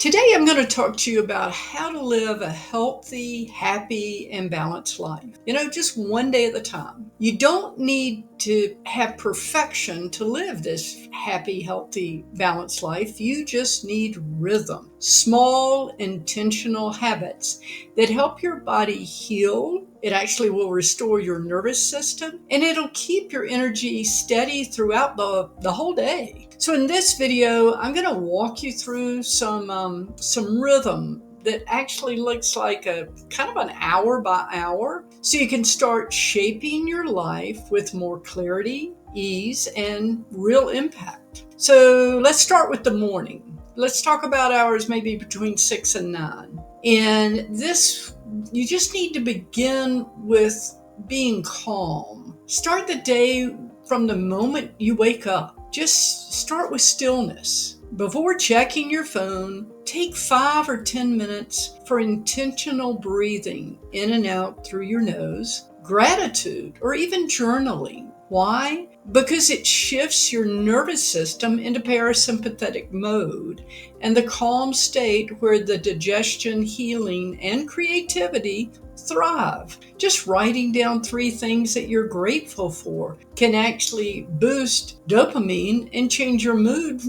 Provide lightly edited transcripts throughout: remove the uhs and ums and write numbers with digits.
Today, I'm going to talk to you about how to live a healthy, happy, and balanced life. Just one day at a time. You don't need to have perfection to live this happy, healthy, balanced life. You just need rhythm, small, intentional habits that help your body heal. It actually will restore your nervous system, and it'll keep your energy steady throughout the whole day. So in this video, I'm going to walk you through some rhythm that actually looks like a kind of an hour by hour, so you can start shaping your life with more clarity, ease, and real impact. So let's start with the morning. Let's talk about hours maybe between 6 and 9. And this, you just need to begin with being calm. Start the day from the moment you wake up. Just start with stillness. Before checking your phone, take 5 or 10 minutes for intentional breathing in and out through your nose, gratitude, or even journaling. Why? Because it shifts your nervous system into parasympathetic mode and the calm state where the digestion, healing, and creativity thrive. Just writing down 3 things that you're grateful for can actually boost dopamine and change your mood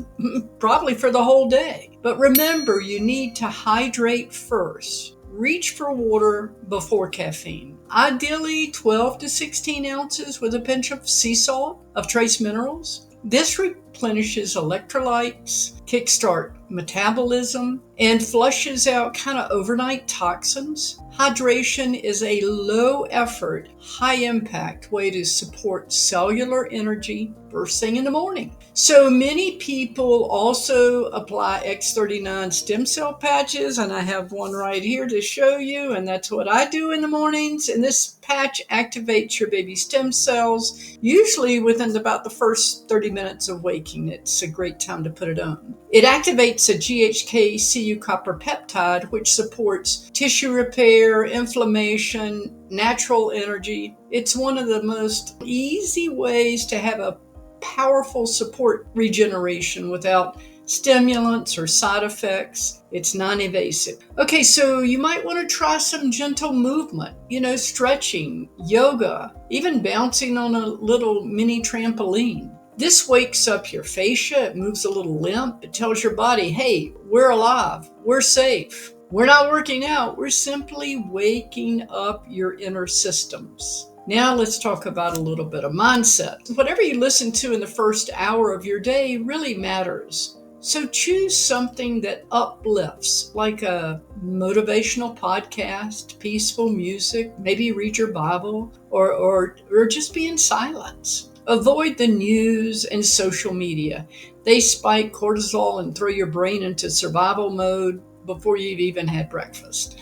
probably for the whole day. But remember, you need to hydrate first. Reach for water before caffeine. Ideally 12 to 16 ounces with a pinch of sea salt of trace minerals. This replenishes electrolytes, kickstart metabolism, and flushes out kind of overnight toxins. Hydration is a low effort, high impact way to support cellular energy first thing in the morning. So many people also apply X39 stem cell patches, and I have one right here to show you, and that's what I do in the mornings. And this patch activates your baby stem cells, usually within about the first 30 minutes of waking. It's a great time to put it on. It activates a GHK-Cu copper peptide, which supports tissue repair, inflammation, natural energy. It's one of the most easy ways to have a powerful support regeneration without stimulants or side effects. It's non-invasive. Okay, so you might want to try some gentle movement, stretching, yoga, even bouncing on a little mini trampoline. This wakes up your fascia, it moves a little limp, it tells your body, hey, we're alive, we're safe. We're not working out, we're simply waking up your inner systems. Now let's talk about a little bit of mindset. Whatever you listen to in the first hour of your day really matters. So choose something that uplifts, like a motivational podcast, peaceful music, maybe read your Bible, or just be in silence. Avoid the news and social media. They spike cortisol and throw your brain into survival mode before you've even had breakfast.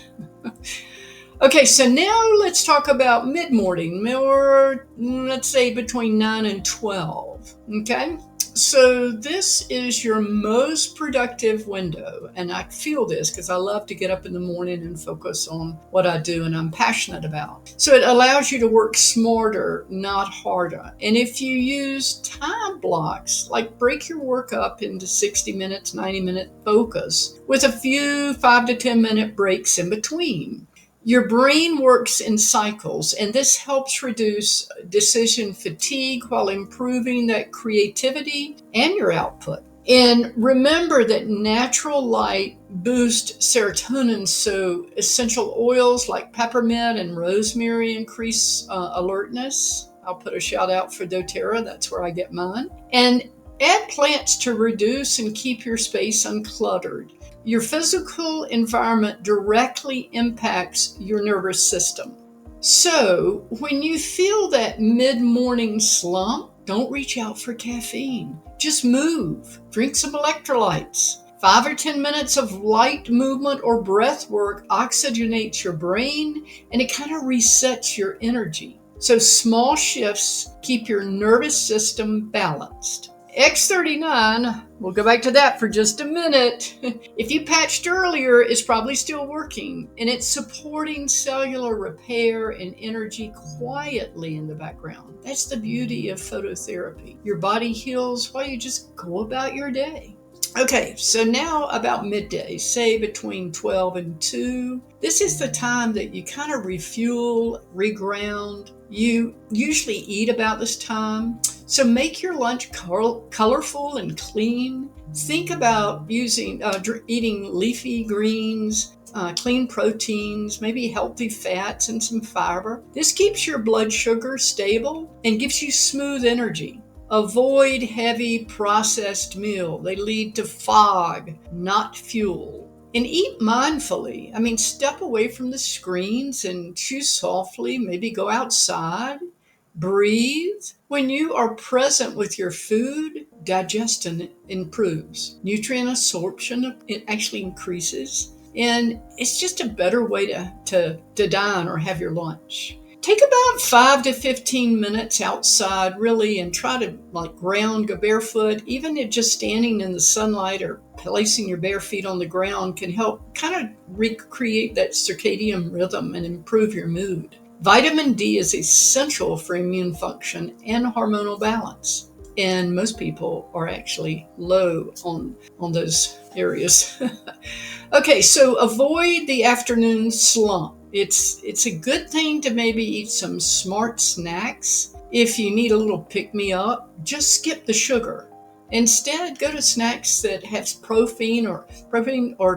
Okay, so now let's talk about mid-morning, or let's say between 9 and 12, okay? So this is your most productive window, and I feel this because I love to get up in the morning and focus on what I do and I'm passionate about. So it allows you to work smarter, not harder. And if you use time blocks, like break your work up into 60 minutes, 90-minute focus with a few 5 to 10 minute breaks in between. Your brain works in cycles, and this helps reduce decision fatigue while improving that creativity and your output. And remember that natural light boosts serotonin, so essential oils like peppermint and rosemary increase alertness. I'll put a shout out for doTERRA, that's where I get mine. And add plants to reduce and keep your space uncluttered. Your physical environment directly impacts your nervous system. So when you feel that mid-morning slump, don't reach out for caffeine. Just move. Drink some electrolytes. 5 or 10 minutes of light movement or breath work oxygenates your brain, and it kind of resets your energy. So small shifts keep your nervous system balanced. X39, we'll go back to that for just a minute. If you patched earlier, it's probably still working, and it's supporting cellular repair and energy quietly in the background. That's the beauty of phototherapy. Your body heals while you just go about your day. Okay, so now about midday, say between 12 and 2, this is the time that you kind of refuel, reground. You usually eat about this time, so make your lunch colorful and clean. Think about eating leafy greens, clean proteins, maybe healthy fats and some fiber. This keeps your blood sugar stable and gives you smooth energy. Avoid heavy processed meal. They lead to fog, not fuel. And eat mindfully. I mean, step away from the screens and chew softly, maybe go outside. Breathe. When you are present with your food, digestion improves. Nutrient absorption it actually increases. And it's just a better way to dine or have your lunch. Take about 5 to 15 minutes outside, really, and try to like ground, go barefoot. Even if just standing in the sunlight or placing your bare feet on the ground can help kind of recreate that circadian rhythm and improve your mood. Vitamin D is essential for immune function and hormonal balance. And most people are actually low on those areas. Okay, so avoid the afternoon slump. It's a good thing to maybe eat some smart snacks. If you need a little pick-me-up, just skip the sugar. Instead, go to snacks that have protein or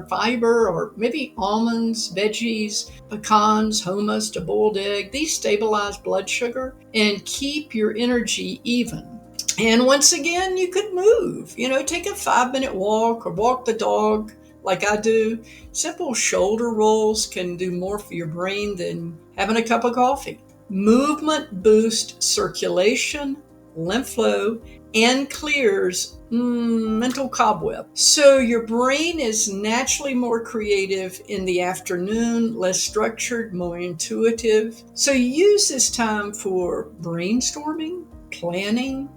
fiber, or maybe almonds, veggies, pecans, hummus, a boiled egg. These stabilize blood sugar and keep your energy even. And once again, you could move. Take a 5-minute walk or walk the dog like I do. Simple shoulder rolls can do more for your brain than having a cup of coffee. Movement boosts circulation, lymph flow, and clears mental cobweb. So your brain is naturally more creative in the afternoon, less structured, more intuitive. So use this time for brainstorming, planning,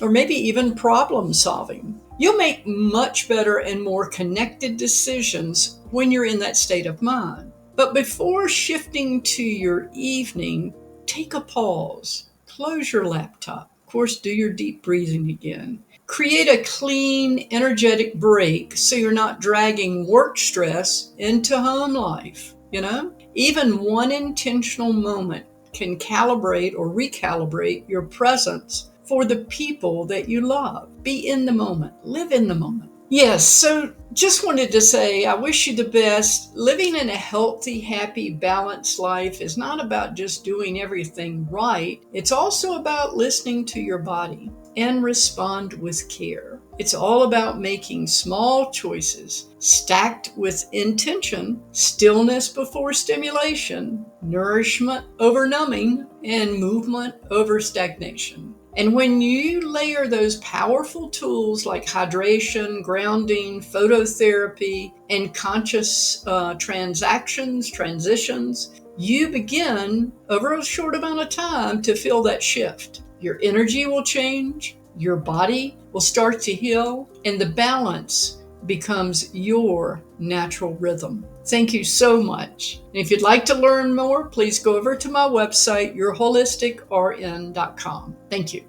or maybe even problem solving. You'll make much better and more connected decisions when you're in that state of mind. But before shifting to your evening, take a pause, close your laptop. Of course, do your deep breathing again. Create a clean, energetic break so you're not dragging work stress into home life. Even one intentional moment can calibrate or recalibrate your presence for the people that you love. Be in the moment. Live in the moment. Yes, so just wanted to say I wish you the best. Living in a healthy, happy, balanced life is not about just doing everything right. It's also about listening to your body and respond with care. It's all about making small choices stacked with intention, stillness before stimulation, nourishment over numbing, and movement over stagnation. And when you layer those powerful tools like hydration, grounding, phototherapy, and conscious transitions, you begin over a short amount of time to feel that shift. Your energy will change, your body will start to heal, and the balance becomes your natural rhythm. Thank you so much. And if you'd like to learn more, please go over to my website, yourholisticrin.com. Thank you.